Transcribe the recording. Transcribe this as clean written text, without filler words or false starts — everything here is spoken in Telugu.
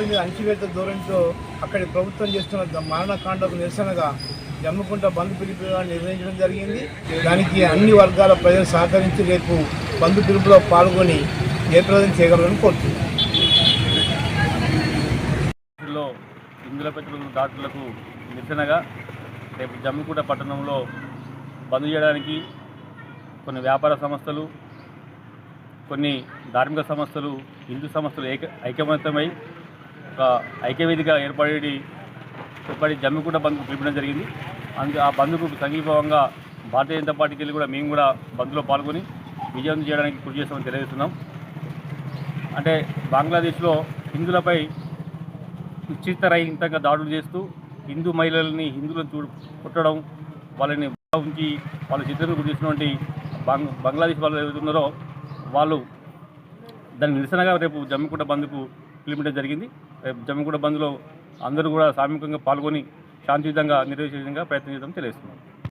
అణచివేత ధోరణితో అక్కడి ప్రభుత్వం చేస్తున్న మారణకాండకు నిరసనగా జమ్మికుంట బంద్ పిలుపుగా నిర్వహించడం జరిగింది. దానికి అన్ని వర్గాల ప్రజలు సహకరించి రేపు బంద్ పిలుపులో పాల్గొని జయప్రదం చేయగలరని కోరుతున్నారు. ఇందుల పెట్టుబడుల దాడులకు నిరసనగా రేపు జమ్మికుంట పట్టణంలో బంద్ చేయడానికి కొన్ని వ్యాపార సంస్థలు, కొన్ని ధార్మిక సంస్థలు, హిందూ సంస్థలు ఐకమత్యమై ఒక ఐక్యవేదిగా ఏర్పడి జమ్మికుంట బంద్కు పిలుపుడం జరిగింది. ఆ బంద్కు సంఘీభావంగా భారతీయ జనతా పార్టీకి వెళ్ళి కూడా మేము కూడా బంద్లో పాల్గొని విజయవంతం చేయడానికి కృషి చేస్తామని తెలియజేస్తున్నాం. అంటే బంగ్లాదేశ్లో హిందువులపై నిశ్చితరహితంగా దాడులు చేస్తూ హిందూ మహిళలని హిందువులను కొట్టడం, వాళ్ళని ఉంచి వాళ్ళ చిత్రం గురి చేసినటువంటి బంగ్లాదేశ్ వాళ్ళు ఎవరున్నారో వాళ్ళు దానికి నిరసనగా రేపు జమ్మికుంట బంద్కు పిలుపుడం జరిగింది. రేపు జమ్మికుంట బంద్లో అందరూ కూడా సామూహికంగా పాల్గొని శాంతియుతంగా నిర్వహించే విధంగా ప్రయత్నం చేద్దామని తెలియజేస్తున్నాం.